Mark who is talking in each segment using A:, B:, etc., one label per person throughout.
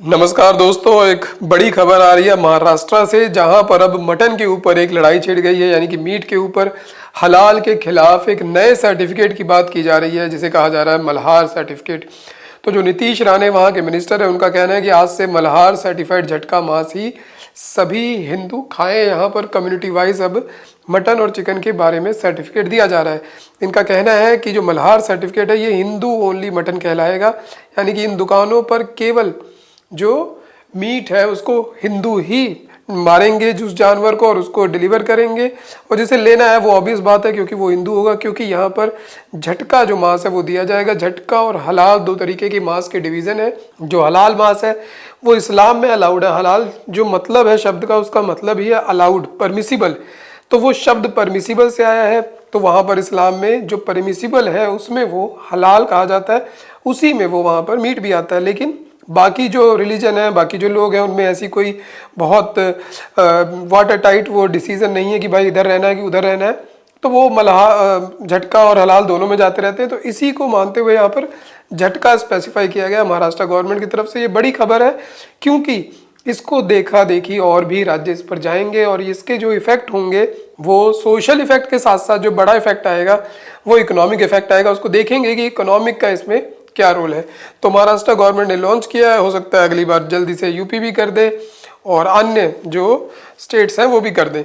A: नमस्कार दोस्तों, एक बड़ी खबर आ रही है महाराष्ट्र से, जहां पर अब मटन के ऊपर एक लड़ाई छिड़ गई है। यानी कि मीट के ऊपर हलाल के खिलाफ एक नए सर्टिफिकेट की बात की जा रही है, जिसे कहा जा रहा है मल्हार सर्टिफिकेट। तो जो नीतीश राणे वहां के मिनिस्टर है, उनका कहना है कि आज से मल्हार सर्टिफाइड झटका मांस ही सभी हिंदू खाएं। यहाँ पर कम्युनिटी वाइज अब मटन और चिकन के बारे में सर्टिफिकेट दिया जा रहा है। इनका कहना है कि जो मल्हार सर्टिफिकेट है, ये हिंदू ओनली मटन कहलाएगा। यानी कि इन दुकानों पर केवल जो मीट है उसको हिंदू ही मारेंगे, उस जानवर को, और उसको डिलीवर करेंगे। और जिसे लेना है वो ऑब्वियस बात है, क्योंकि वो हिंदू होगा। क्योंकि यहाँ पर झटका जो मांस है वो दिया जाएगा। झटका और हलाल दो तरीके की मांस के डिवीज़न है। जो हलाल मांस है वो इस्लाम में अलाउड है। हलाल जो मतलब है शब्द का, उसका मतलब ही है अलाउड, परमिसिबल। तो वो शब्द परमिसिबल से आया है। तो वहाँ पर इस्लाम में जो परमिसिबल है उसमें वो हलाल कहा जाता है, उसी में वो वहाँ पर मीट भी आता है। लेकिन बाकी जो रिलीजन है, बाकी जो लोग हैं, उनमें ऐसी कोई बहुत वाटर टाइट वो डिसीजन नहीं है कि भाई इधर रहना है कि उधर रहना है। तो वो झटका और हलाल दोनों में जाते रहते हैं। तो इसी को मानते हुए यहाँ पर झटका स्पेसिफाई किया गया महाराष्ट्र गवर्नमेंट की तरफ से। ये बड़ी खबर है, क्योंकि इसको देखा देखी और भी राज्य इस पर जाएंगे, और इसके जो इफेक्ट होंगे वो सोशल इफेक्ट के साथ साथ जो बड़ा इफेक्ट आएगा वो इकोनॉमिक इफेक्ट आएगा। उसको देखेंगे कि इकोनॉमिक का इसमें क्या रोल है। तो महाराष्ट्र गवर्नमेंट ने लॉन्च किया है, हो सकता है अगली बार जल्दी से यूपी भी कर दे और अन्य जो स्टेट्स हैं वो भी कर दे।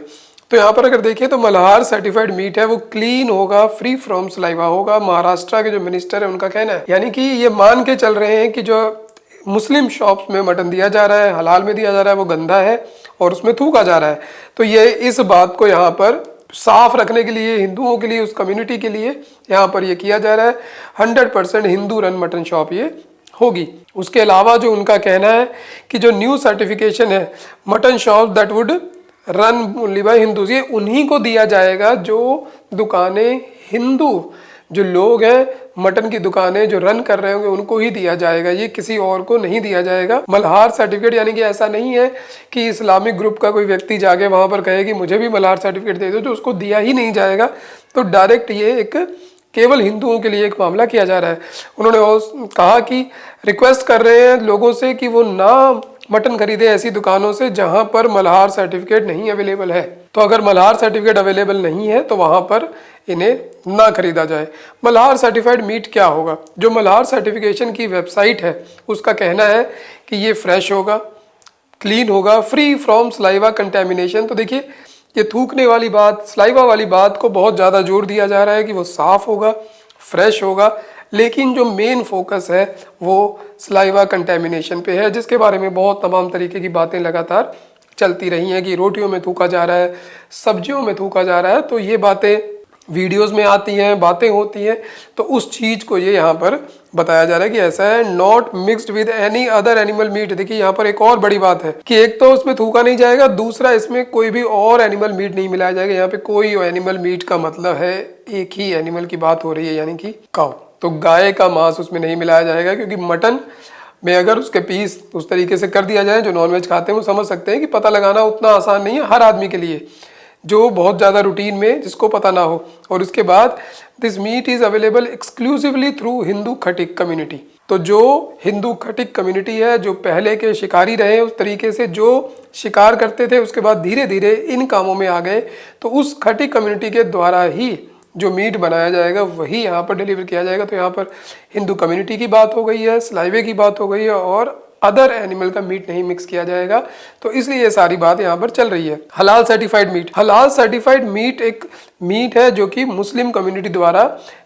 A: तो यहाँ पर अगर देखिए तो मल्हार सर्टिफाइड मीट है वो क्लीन होगा, फ्री फ्रॉम सलाइवा होगा। महाराष्ट्र के जो मिनिस्टर है उनका कहना है। यानी कि ये मान के चल रहे हैं कि जो मुस्लिम शॉप्स में मटन दिया जा रहा है, हलाल में दिया जा रहा है, वो गंदा है और उसमें थूका जा रहा है। तो ये इस बात को यहाँ पर साफ रखने के लिए, हिंदुओं के लिए, उस कम्युनिटी के लिए यहाँ पर ये किया जा रहा है। 100% हिंदू रन मटन शॉप ये होगी। उसके अलावा जो उनका कहना है कि जो न्यू सर्टिफिकेशन है mutton shop that would run only by Hindus, ये उन्हीं को दिया जाएगा जो दुकानें हिंदू जो लोग हैं, मटन की दुकानें जो रन कर रहे होंगे उनको ही दिया जाएगा। ये किसी और को नहीं दिया जाएगा। मल्हार सर्टिफिकेट यानी कि ऐसा नहीं है कि इस्लामिक ग्रुप का कोई व्यक्ति जाके वहां पर कहे कि मुझे भी मल्हार सर्टिफिकेट दे दो, जो उसको दिया ही नहीं जाएगा। तो डायरेक्ट ये एक केवल हिंदुओं के लिए एक मामला किया जा रहा है। उन्होंने और कहा कि रिक्वेस्ट कर रहे हैं लोगों से कि वो ना मटन खरीदे ऐसी दुकानों से जहां पर मल्हार सर्टिफिकेट नहीं अवेलेबल है। तो अगर मल्हार सर्टिफिकेट अवेलेबल नहीं है तो वहां पर इन्हें ना खरीदा जाए। मल्हार सर्टिफाइड मीट क्या होगा? जो मल्हार सर्टिफिकेशन की वेबसाइट है उसका कहना है कि ये फ्रेश होगा, क्लीन होगा, फ्री फ्रॉम सलाइवा कंटेमिनेशन। तो देखिए, ये थूकने वाली बात, सलाइवा वाली बात को बहुत ज़्यादा जोर दिया जा रहा है कि वो साफ़ होगा, फ्रेश होगा। लेकिन जो मेन फोकस है वो सलाइवा कंटेमिनेशन पे है, जिसके बारे में बहुत तमाम तरीके की बातें लगातार चलती रही हैं कि रोटियों में थूका जा रहा है, सब्जियों में थूका जा रहा है। तो ये बातें वीडियोस में आती हैं, बातें होती हैं। तो उस चीज़ को ये यहाँ पर बताया जा रहा है कि ऐसा है, not mixed with any other animal meet. देखिए यहाँ पर एक और बड़ी बात है कि एक तो उसमें थूका नहीं जाएगा, दूसरा इसमें कोई भी और एनिमल मीट नहीं मिलाया जाएगा। यहाँ पे कोई एनिमल मीट का मतलब है एक ही एनिमल की बात हो रही है, यानी कि काऊ। तो गाय का मांस उसमें नहीं मिलाया जाएगा, क्योंकि मटन में अगर उसके पीस उस तरीके से कर दिया जाए, जो नॉनवेज खाते हैं वो समझ सकते हैं कि पता लगाना उतना आसान नहीं है हर आदमी के लिए, जो बहुत ज़्यादा रूटीन में जिसको पता ना हो। और उसके बाद this meat is available exclusively through Hindu Khatik community. तो जो हिंदू खटिक कम्युनिटी है, जो पहले के शिकारी रहे, उस तरीके से जो शिकार करते थे, उसके बाद धीरे धीरे इन कामों में आ गए, तो उस खटिक कम्युनिटी के द्वारा ही जो मीट बनाया जाएगा वही यहाँ पर डिलीवर किया जाएगा। तो यहाँ पर हिंदू कम्युनिटी की बात हो गई है, सलाइवे की बात हो गई है, और अदर एनिमल का मीट नहीं मिक्स किया जाएगा। तो इसलिए ये सारी बात यहाँ पर चल रही है। हलाल सर्टिफाइड मीट, हलाल सर्टिफाइड मीट एक मीट है जो कि मुस्लिम कम्युनिटी द्वारा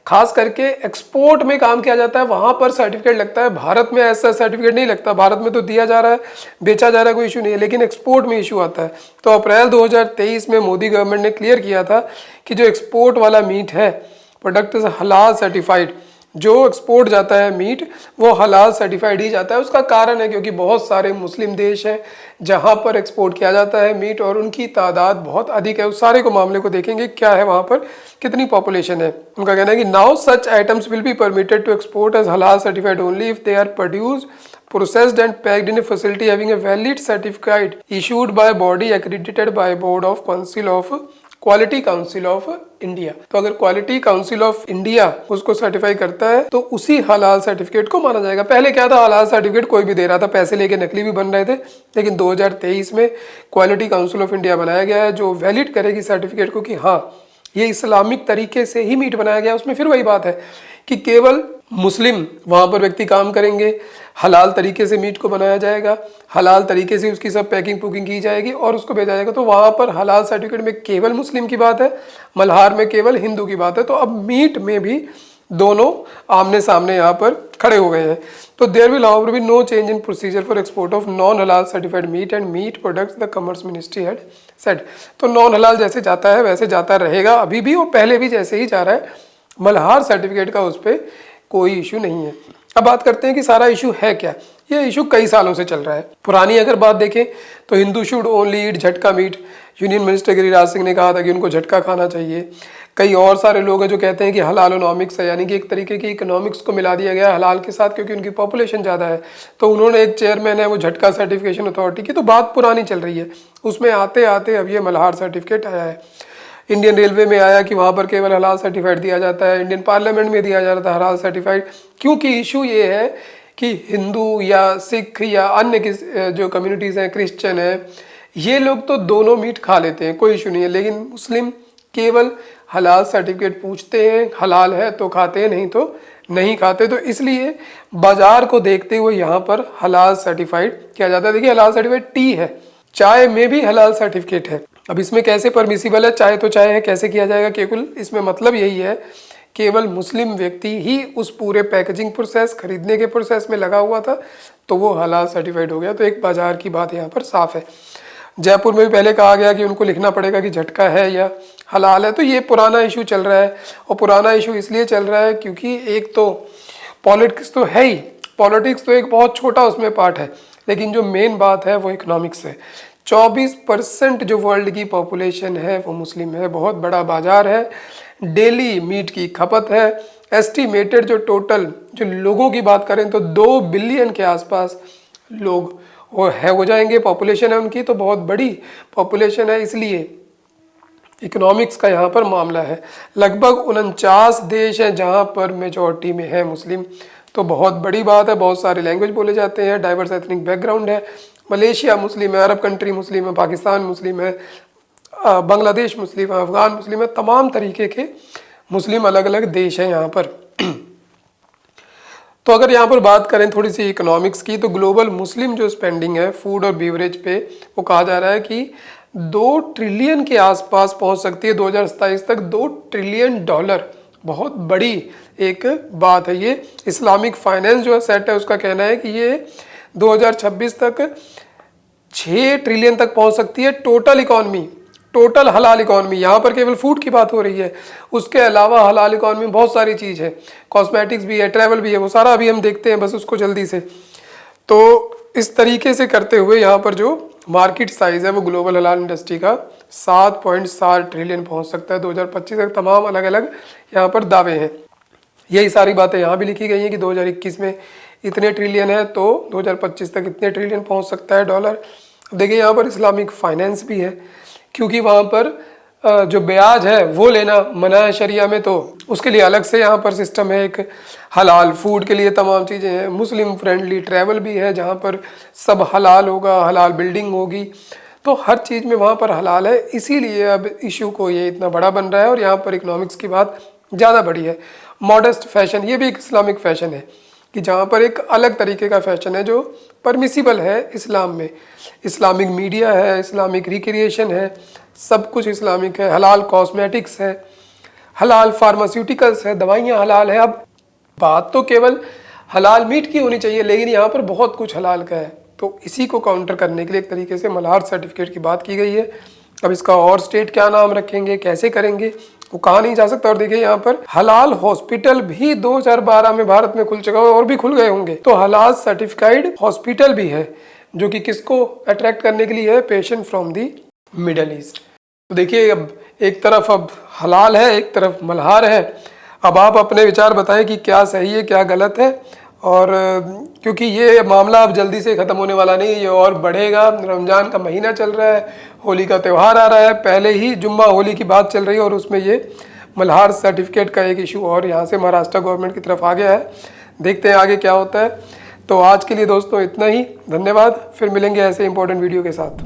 A: खास करके एक्सपोर्ट में काम किया जाता है, वहां पर सर्टिफिकेट लगता है। भारत में ऐसा सर्टिफिकेट नहीं लगता। भारत में तो दिया जा रहा है, बेचा जा रहा है, कोई इशू नहीं है, लेकिन एक्सपोर्ट में इशू आता है। तो अप्रैल 2023 में मोदी गवर्नमेंट ने क्लियर किया था कि जो एक्सपोर्ट वाला मीट है, प्रोडक्ट इज हलाल सर्टिफाइड। जो एक्सपोर्ट जाता है मीट वो हलाल सर्टिफाइड ही जाता है। उसका कारण है क्योंकि बहुत सारे मुस्लिम देश हैं जहां पर एक्सपोर्ट किया जाता है मीट, और उनकी तादाद बहुत अधिक है। उस सारे को मामले को देखेंगे क्या है, वहां पर कितनी पॉपुलेशन है। उनका कहना है कि now such items will be permitted to export as halal certified only if they are produced, processed and packed in a facility having a valid certificate issued by a body accredited by a board of council of quality council of India. तो अगर quality council of India उसको certify करता है तो उसी हलाल certificate को माना जाएगा। पहले क्या था, हलाल सर्टिफिकेट कोई भी दे रहा था, पैसे लेके नकली भी बन रहे थे, लेकिन 2023 में क्वालिटी काउंसिल ऑफ इंडिया बनाया गया है जो वैलिड करेगी सर्टिफिकेट को कि हाँ ये इस्लामिक तरीके से ही मीट बनाया गया। उसमें फिर वही बात है कि केवल मुस्लिम वहाँ पर व्यक्ति काम करेंगे, हलाल तरीके से मीट को बनाया जाएगा, हलाल तरीके से उसकी सब पैकिंग पुकिंग की जाएगी और उसको भेजा जाएगा। तो वहाँ पर हलाल सर्टिफिकेट में केवल मुस्लिम की बात है, मल्हार में केवल हिंदू की बात है। तो अब मीट में भी दोनों आमने सामने यहाँ पर खड़े हो गए हैं। तो there will however be no change in procedure for export of non halal certified meat and meat products, the commerce ministry had said. तो नॉन हलाल जैसे जाता है वैसे जाता रहेगा अभी भी, और पहले भी जैसे ही जा रहा है। मल्हार सर्टिफिकेट का उस पर कोई इशू नहीं है। अब बात करते हैं कि सारा इशू है क्या। ये इशू कई सालों से चल रहा है। पुरानी अगर बात देखें तो हिंदू शुड ओनली ईट झटका meat. Union minister Giriraj Singh ने कहा था कि उनको झटका खाना चाहिए। कई और सारे लोग हैं जो कहते हैं कि हलालोनॉमिक्स है, यानी कि एक तरीके की इकोनॉमिक्स को मिला दिया गया हलाल के साथ क्योंकि उनकी पॉपुलेशन ज़्यादा है। तो उन्होंने एक चेयरमैन है वो झटका सर्टिफिकेशन अथॉरिटी की। तो बात पुरानी चल रही है, उसमें आते आते अब ये मल्हार सर्टिफिकेट आया है। इंडियन रेलवे में आया कि वहाँ पर केवल हलाल सर्टिफाइड दिया जाता है, इंडियन पार्लियामेंट में दिया जाता है हलाल सर्टिफाइड। क्योंकि इशू ये है कि हिंदू या सिख या अन्य जो कम्युनिटीज़ हैं, क्रिश्चियन हैं, ये लोग तो दोनों मीट खा लेते हैं, कोई इशू नहीं है, लेकिन मुस्लिम केवल हलाल सर्टिफिकेट पूछते हैं, हलाल है तो खाते हैं, नहीं तो नहीं खाते। तो इसलिए बाजार को देखते हुए यहाँ पर हलाल सर्टिफाइड किया जाता है। देखिए हलाल सर्टिफाइड टी है, चाय में भी हलाल सर्टिफिकेट है। अब इसमें कैसे परमिसिबल है, चाय तो चाय है, कैसे किया जाएगा, केवल इसमें मतलब यही है केवल मुस्लिम व्यक्ति ही उस पूरे पैकेजिंग प्रोसेस, खरीदने के प्रोसेस में लगा हुआ था तो वो हलाल सर्टिफाइड हो गया। तो एक बाजार की बात यहाँ पर साफ है। जयपुर में भी पहले कहा गया कि उनको लिखना पड़ेगा कि झटका है या हलाल है। तो ये पुराना इशू चल रहा है, और पुराना इशू इसलिए चल रहा है क्योंकि एक तो पॉलिटिक्स तो है ही, पॉलिटिक्स तो एक बहुत छोटा उसमें पार्ट है, लेकिन जो मेन बात है वो इकोनॉमिक्स है। 24% जो वर्ल्ड की पॉपुलेशन है वो मुस्लिम है, बहुत बड़ा बाजार है, डेली मीट की खपत है। एस्टिमेटेड जो टोटल जो लोगों की बात करें तो 2 बिलियन के आसपास लोग हो जाएंगे, पॉपुलेशन है उनकी, तो बहुत बड़ी पॉपुलेशन है। इसलिए इकोनॉमिक्स का यहाँ पर मामला है। लगभग 49 देश हैं जहाँ पर मेजॉरिटी में है मुस्लिम, तो बहुत बड़ी बात है। बहुत सारे लैंग्वेज बोले जाते हैं, डाइवर्स एथनिक बैकग्राउंड है। मलेशिया मुस्लिम है, अरब कंट्री मुस्लिम है, पाकिस्तान मुस्लिम है, बांग्लादेश मुस्लिम है, अफगान मुस्लिम है, तमाम तरीके के मुस्लिम अलग अलग देश हैं यहाँ पर। तो अगर यहाँ पर बात करें थोड़ी सी इकोनॉमिक्स की, तो ग्लोबल मुस्लिम जो स्पेंडिंग है फूड और बीवरेज पे, वो कहा जा रहा है कि 2 ट्रिलियन के आसपास पहुँच सकती है 2027 तक। $2 ट्रिलियन, बहुत बड़ी एक बात है ये। इस्लामिक फाइनेंस जो सेट है उसका कहना है कि ये 2026 तक 6 ट्रिलियन तक पहुंच सकती है टोटल इकॉनमी, टोटल हलाल इकॉनमी। यहाँ पर केवल फूड की बात हो रही है, उसके अलावा हलाल इकॉनमी में बहुत सारी चीज़ है, कॉस्मेटिक्स भी है, ट्रैवल भी है, वो सारा अभी हम देखते हैं बस उसको जल्दी से। तो इस तरीके से करते हुए यहाँ पर जो मार्केट साइज़ है वो ग्लोबल हलाल इंडस्ट्री का 7.7 ट्रिलियन पहुँच सकता है 2025 तक। तमाम अलग अलग यहाँ पर दावे हैं। यही सारी बातें यहाँ भी लिखी गई हैं कि 2021 में इतने ट्रिलियन है तो 2025 तक इतने ट्रिलियन पहुँच सकता है डॉलर। देखिए यहाँ पर इस्लामिक फाइनेंस भी है, क्योंकि वहाँ पर जो ब्याज है वो लेना मना है शरिया में, तो उसके लिए अलग से यहाँ पर सिस्टम है। एक हलाल फूड के लिए तमाम चीज़ें हैं, मुस्लिम फ्रेंडली ट्रैवल भी है जहाँ पर सब हलाल होगा, हलाल बिल्डिंग होगी, तो हर चीज़ में वहाँ पर हलाल है। इसीलिए अब इशू को ये इतना बड़ा बन रहा है और यहाँ पर इकोनॉमिक्स की बात ज़्यादा बड़ी है। मॉडेस्ट फैशन, ये भी एक इस्लामिक फ़ैशन है कि जहाँ पर एक अलग तरीके का फ़ैशन है जो परमिसिबल है इस्लाम में। इस्लामिक मीडिया है, इस्लामिक रिक्रिएशन है, सब कुछ इस्लामिक है। हलाल कॉस्मेटिक्स है, हलाल फार्मास्यूटिकल्स है, दवाइयाँ हलाल है। अब बात तो केवल हलाल मीट की होनी चाहिए, लेकिन यहाँ पर बहुत कुछ हलाल का है। तो इसी को काउंटर करने के लिए एक तरीके से मल्हार सर्टिफिकेट की बात की गई है। अब इसका और स्टेट क्या नाम रखेंगे, कैसे करेंगे, वो कहा नहीं जा सकता। और देखिए यहाँ पर हलाल हॉस्पिटल भी 2012 में भारत में खुल चुका है और भी खुल गए होंगे। तो हलाल सर्टिफाइड हॉस्पिटल भी है जो कि किसको अट्रैक्ट करने के लिए है, patient from the middle east. तो देखिए अब एक तरफ अब हलाल है, एक तरफ मल्हार है। अब आप अपने विचार बताएं कि क्या सही है क्या गलत है, और क्योंकि ये मामला अब जल्दी से ख़त्म होने वाला नहीं, ये और बढ़ेगा। रमज़ान का महीना चल रहा है, होली का त्यौहार आ रहा है, पहले ही जुम्मा होली की बात चल रही है और उसमें ये मल्हार सर्टिफिकेट का एक इशू और यहाँ से महाराष्ट्र गवर्नमेंट की तरफ आ गया है। देखते हैं आगे क्या होता है। तो आज के लिए दोस्तों इतना ही, धन्यवाद। फिर मिलेंगे ऐसे इंपॉर्टेंट वीडियो के साथ।